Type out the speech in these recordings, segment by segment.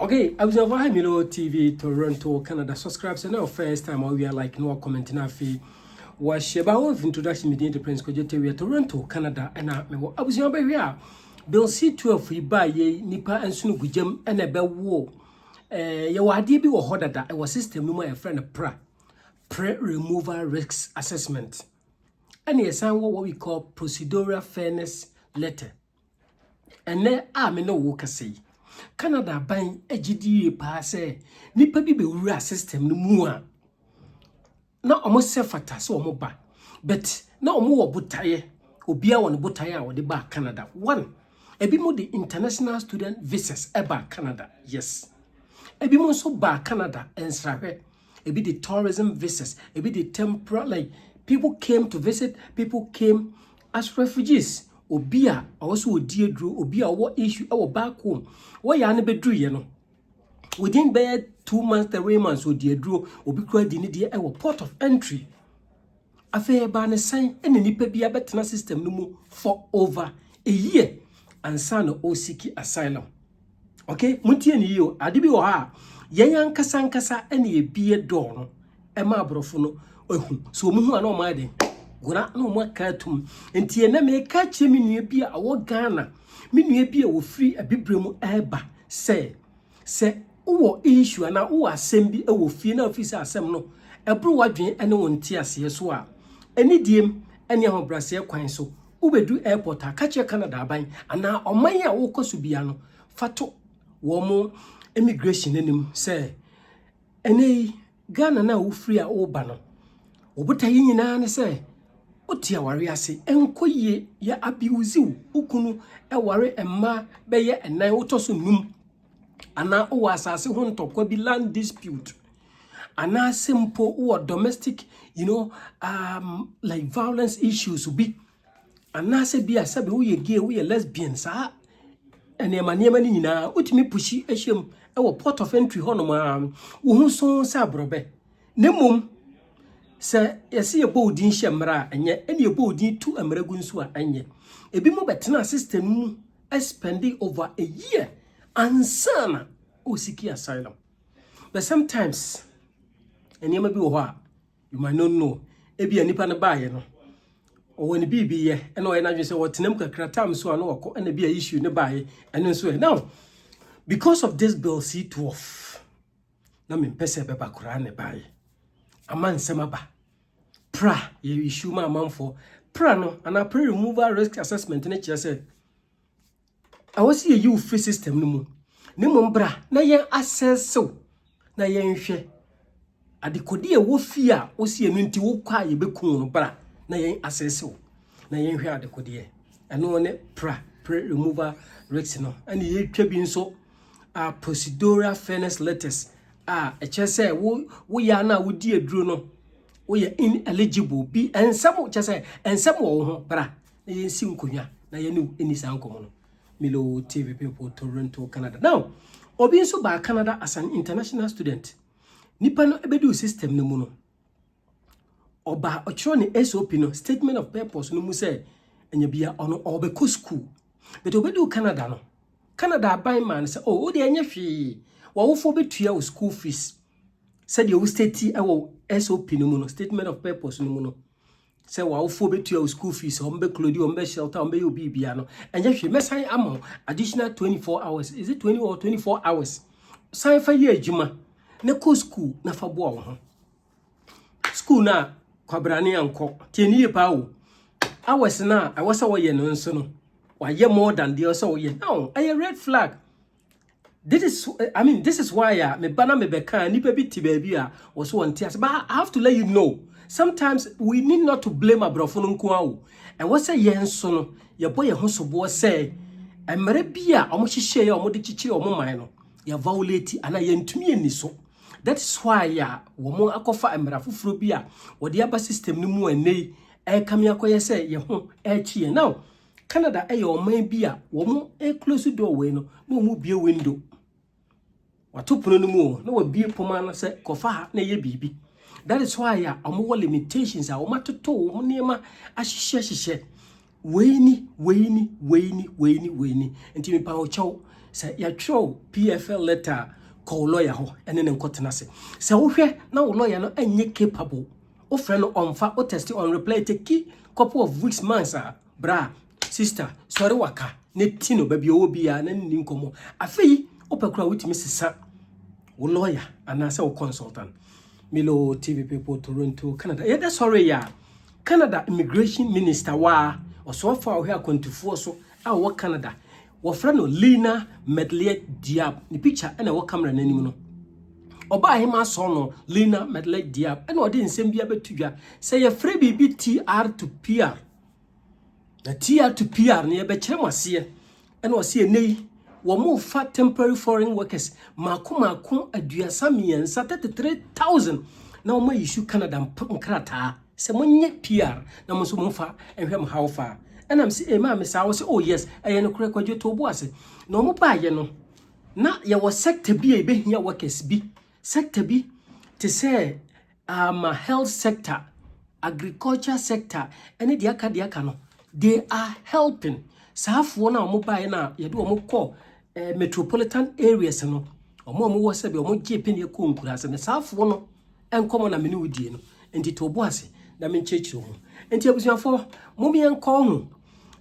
Okay, I was over Milo TV Toronto, Canada. Subscribe, so now first time we are like no comment na fee. Was sheba of introduction meeting to Prince Kojete we are Toronto, Canada, and I was over here. Bill C12 free by ye nipa and sunu gujem and a bell war. Your idea be or that I was system no my friend pre-removal risks assessment. And yes, I what we call procedural fairness letter. And there are no worker say. Canada ban agidie pa say nipa bi be wura system no mu a na omo se fata so omo ba but na omo wo botaye obia won botaye a wo de ba Canada. One, ebi mo the international student visas eba Canada. Yes, ebi mo so ba Canada ensrahwe, ebi the tourism visas, ebi the temporary, like people came to visit, people came as refugees. Obia also odi edru obia what issue our back home why ya ne bedru ye no within be 2 months 3 months odi edru obi kura di ne de e port of entry afa ba ne san ene nipa bia betena system no mu for over a year and san o seek asylum. Okay, muntie ni yo ade bi wo ha yan kasa ene e bie do no e ma abrofo no ehu so mu hu ana o ma de gura no mo katum entie na me ka che me nua bi a wo Ghana me nua bi a wo free abibremu eba se wo issue na wo asem bi e wo fie na ofisi asem no ebru wadwen ene wo ntia ase so a eni diem ene ho brase kwan so wo bedu airport a ka che Canada ban ana oman a wo koso bia no fato wo mo immigration anim se ene Ghana na wo free a wo ba no obotayi nyina ne se otia ware ase enkoye ya abuse ukunu e ware emma beye enan wotoso num ana o asase ho ntokwa bi land dispute ana simple or domestic like violence issues bi ana se bi asabe wo ye gay wo ye lesbian sa ene maniema ni nyina otimi pushi ehiem e wo port of entry hono ma wo hu so sa brobe nemom se yesi ye bodin hyemra enye ene ye bodin tu amragu nso a enye ebi mo betena system mu spending over a year ansana o siki asylum. But sometimes ene ma bi wo ha you might not know ebi anipa ne baaye no o woni bibi ye ene o ye na dwe se wotenam kakra tam so ano wako ene bi a issue ne baaye ene nso e now because of this bill C12 na me pese be bakura ne baaye aman semaba pra ye issue ma manfo pra no ana pre removal risk assessment ne kire se awose ye you free system no mu ne mo mbra na yen assess na yen hwe adekodi e wo fi a wo se enu nti wo kwa ye bekun no bra na yen assess na yen hwe adekodi e eno ne pre removal risk no ani ye twa bi nso procedural fairness letters e kire se wo ya na wo di eduro no we are ineligible be and some just say and some wo bra na yen si nkonya na yen eni san komo no Milo TV people Toronto Canada. Now obi nso ba Canada as an international student nipa no ebedu system no mu no oba ochro ne SOP no statement of purpose no mu say enya bia ono obeko school but obedu Canada no Canada by man say oh de enya hwe wo fo betua wo school fees said you state ewo SOP no mu no statement of purpose no mu no say wa fo betua wo school fees ombe clothes ombe shelter ombe yo bibia no enye hwe mesan am additional 24 hours is it 20 or 24 hours san fa ye adwuma na ko school na fa bo wo ho school na kwabrane anko tieni ye pa wo hours na awasa wo ye no nso no wa ye more than the also wo ye now a red flag. This is why me bana me beka nipa bi ti baby a wo so won tias. But I have to let you know sometimes we need not to blame abrofo no nko awo and what say yen so no ye boy ye ho so bo say emre bi a omo hihye ye omo de chichire omo man no ye violate ana ye ntumi ani so. That is why wo mo akofa emra fufuro bi a wo de aba system no mu anei e kam yakoye say ye ho e chie now Canada e ye oman bi a wo mo e close door we no no mu bie window watopono no mu na wa bie poma na se kofa ha na ye bibi. That is why omo limitations a omo toto omo niema ahihye weni enti me pa o chaw say ya throw PFL letter call lawyer ho ene ne nkotena se se wo hwe na wo lawyer no anye capable o frɛ no onfa o test on reply take couple of weeks months bra sister sorry waka ne tino ba bi o bia na ni nkomo afei o pekura wutimi sesa wo lawyer anase wo consultant Milo TV people Toronto Canada yeah that's sorry ya Canada immigration minister wa so far we are kontufuo so a wo Canada wo frɛ no Lina Medley Diab ni picture na wo camera nanim no oba hima so no Lina Medley Diab na odi nsɛm bia betudwa sɛ ye frɛ bibi TR to PR na TR to PR ne ye be kyerɛ mwase na ɔse enei wo mo fa temporary foreign workers mako aduasa miensa 33,000 na wo ma issue Canada nkrata se monye PR na mo so mo fa ehwɛ mo how fa enam se ma me sa wo se oh yes eye no kure kwadwo to bo ase na mo ba ye no na ye wo sector bi e behia workers bi sector bi te say health sector agriculture sector ene dia ka no they are helping saafo na mo ba ye na ye de mo kɔ metropolitan areas no omo wo se be omo gye pene ko nkura se saafo no enkomo na mene wudie no enti to bo ase na me nkyekire ho enti abusuafo mo me enko ho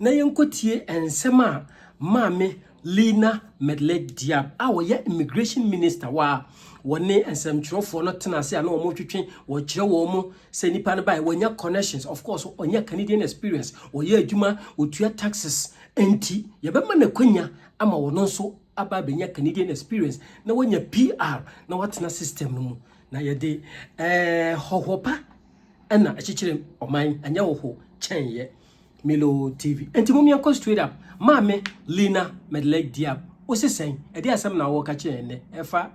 na yenkotie ensem a maame Lina Medley Diab a wo ye immigration minister wa wone ensem kyerofo no tena se a na omo twetwe wo kyerɛ wo mo se nipa no bai wonya connections of course onya Canadian experience wo ye adwuma otua taxes enti ye be ma na kwanya ama wono nso aba benya Canadian experience na wonya PR na watena system no mu na ye de hohopa na achichire oman anya wo ho chenye Milo TV enti mumia ko straight up maame Lina Medley Diab osesen e de asem na wo ka che ne efa.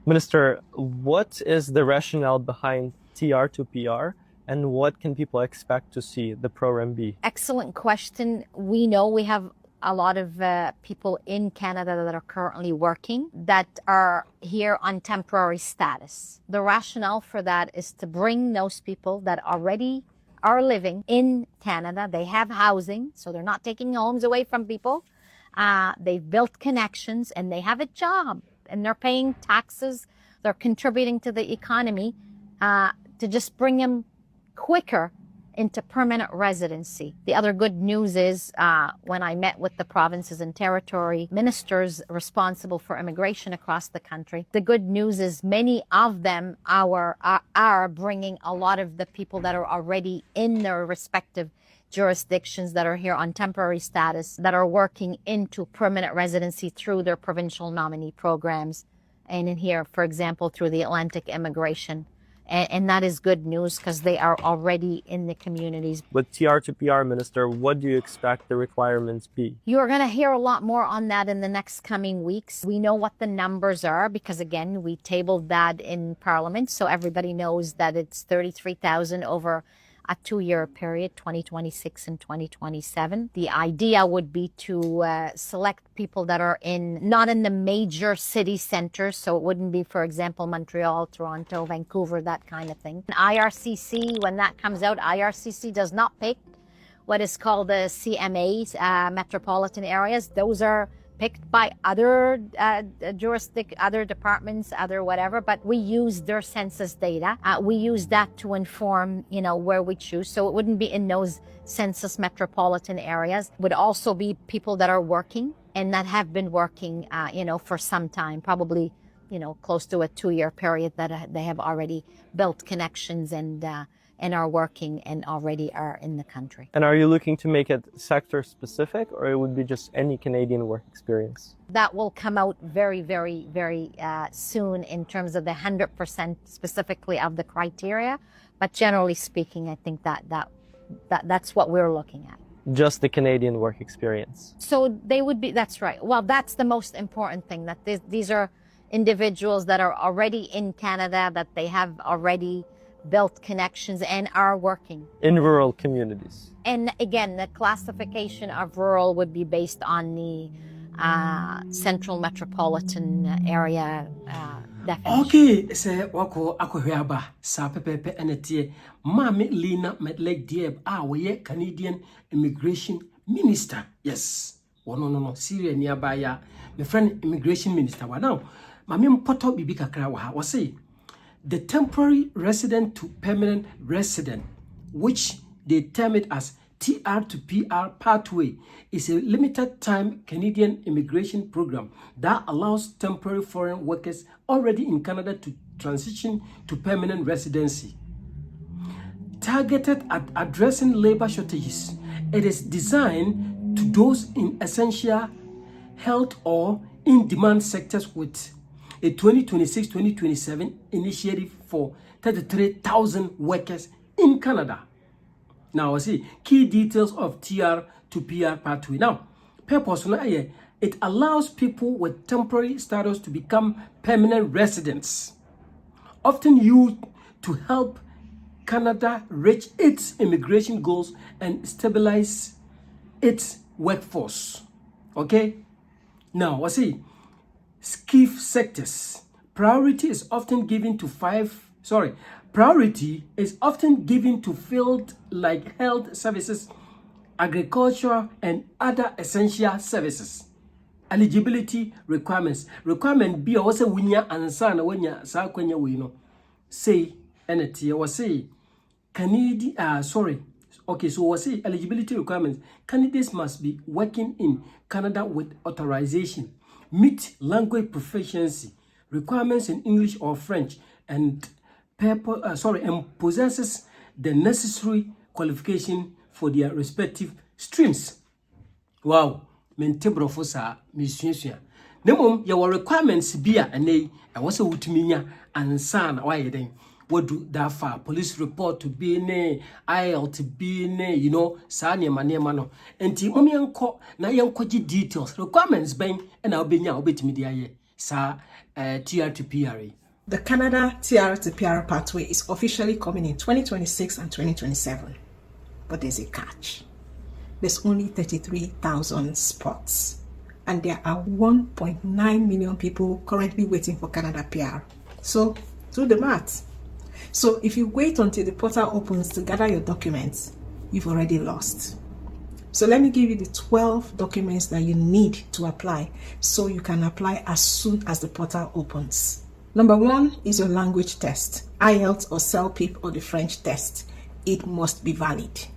Minister, what is the rationale behind TR to PR, and what can people expect to see the program be? Excellent question. We know we have a lot of people in Canada that are currently working that are here on temporary status. The rationale for that is to bring those people that already are living in Canada. They have housing, so they're not taking homes away from people. They've built connections and they have a job and they're paying taxes. They're contributing to the economy to just bring them quicker into permanent residency. The other good news is when I met with the provinces and territory ministers responsible for immigration across the country, the good news is many of them are bringing a lot of the people that are already in their respective jurisdictions that are here on temporary status that are working into permanent residency through their provincial nominee programs. And in here, for example, through the Atlantic Immigration. And that is good news because they are already in the communities. With TR to PR, Minister, what do you expect the requirements be? You're going to hear a lot more on that in the next coming weeks. We know what the numbers are because, again, we tabled that in Parliament. So everybody knows that it's 33,000 over a 2-year period, 2026 and 2027. The idea would be to select people that are not in the major city centers. So it wouldn't be, for example, Montreal, Toronto, Vancouver, that kind of thing. IRCC, when that comes out, IRCC does not pick what is called the CMAs, metropolitan areas. Those are picked by other other departments, other whatever, but we use their census data. We use that to inform, where we choose. So it wouldn't be in those census metropolitan areas. It would also be people that are working and that have been working, for some time, probably, close to a 2-year period that they have already built connections and are working and already are in the country. And are you looking to make it sector specific, or it would be just any Canadian work experience? That will come out very, very, very soon in terms of the 100% specifically of the criteria. But generally speaking, I think that's what we're looking at. Just the Canadian work experience. So they would be, that's right. Well, that's the most important thing, that these are individuals that are already in Canada, that they have already built connections and are working. In rural communities. And again, the classification of rural would be based on the central metropolitan area definition. Okay, say wako akohwaba sa pepepe enetie Mame Lina Medley Diab we Canadian Immigration Minister. Yes. No. Syria nearby ya my friend immigration minister wa now mame mpoto bibi kakra wa ha was say the temporary resident to permanent resident, which they term it as TR to PR pathway, is a limited time Canadian immigration program that allows temporary foreign workers already in Canada to transition to permanent residency. Targeted at addressing labor shortages, it is designed to those in essential health or in-demand sectors with a 2026-2027 initiative for 33,000 workers in Canada. Now, I see key details of TR to PR pathway. Now, purpose, it allows people with temporary status to become permanent residents, often used to help Canada reach its immigration goals and stabilize its workforce. Okay? Now, I see skiff sectors. Priority is often given to fields like health services, agriculture, and other essential services. Eligibility requirements. Requirement be also winya ansa na wanya sa kwanya we no. Say NT was say Canadian eligibility requirements. Candidates must be working in Canada with authorization, meet language proficiency requirements in English or French, and possesses the necessary qualification for their respective streams. Wow, mentebro fosa misunsua. Nemom your requirements bia ene was a wutminya ansan why den. What do that for? Police report to be ne, IL to be ne, sanya no. Enti yanko na yankoji details. Requirements bang and I'll be now bit media sa TR to PRA. The Canada TR to PR pathway is officially coming in 2026 and 2027. But there's a catch. There's only 33,000 spots. And there are 1.9 million people currently waiting for Canada PR. So, do the math. So if you wait until the portal opens to gather your documents, you've already lost. So let me give you the 12 documents that you need to apply so you can apply as soon as the portal opens. Number 1 is your language test, IELTS or CELPIP or the French test. It must be valid.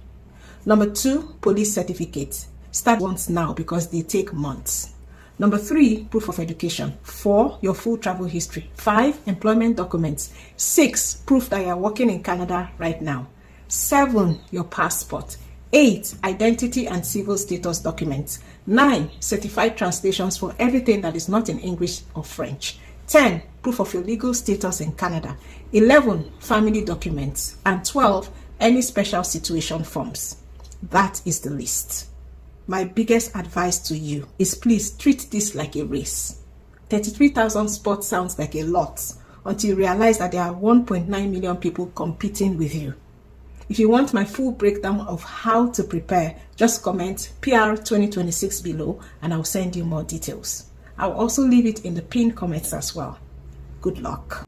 Number 2, police certificate. Start once now because they take months. Number 3, proof of education. 4, your full travel history. 5, employment documents. 6, proof that you are working in Canada right now. 7, your passport. 8, identity and civil status documents. 9, certified translations for everything that is not in English or French. 10, proof of your legal status in Canada. 11, family documents. And 12, any special situation forms. That is the list. My biggest advice to you is please treat this like a race. 33,000 spots sounds like a lot until you realize that there are 1.9 million people competing with you. If you want my full breakdown of how to prepare, just comment PR 2026 below and I'll send you more details. I'll also leave it in the pinned comments as well. Good luck.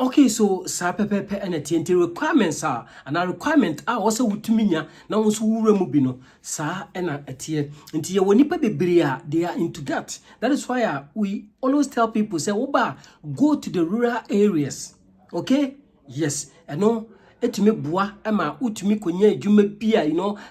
Okay, so sa pepepe and a requirements are and a requirement are also wutuminya na wonso wure bi no sa ena etie nti ye woni pa bebrea they are into that. That is why we always tell people say oba go to the rural areas. Okay? Yes, etumi boa ema utumi konya adwuma bia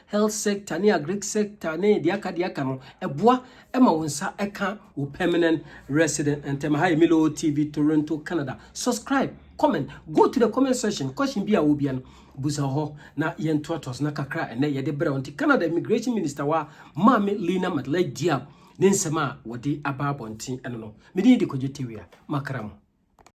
health sector ne agric sector ne diaka no eboa ema wonsa eka wo permanent resident and Milo TV Toronto Canada. Subscribe, comment, go to the comment section, question bia wo bia no busa ho na yentotos na kakra ene ye de bra onti Canada immigration minister wa Mame Lina Matla dia ne nsema wodi ababonti eno no medi de kojetewe makram.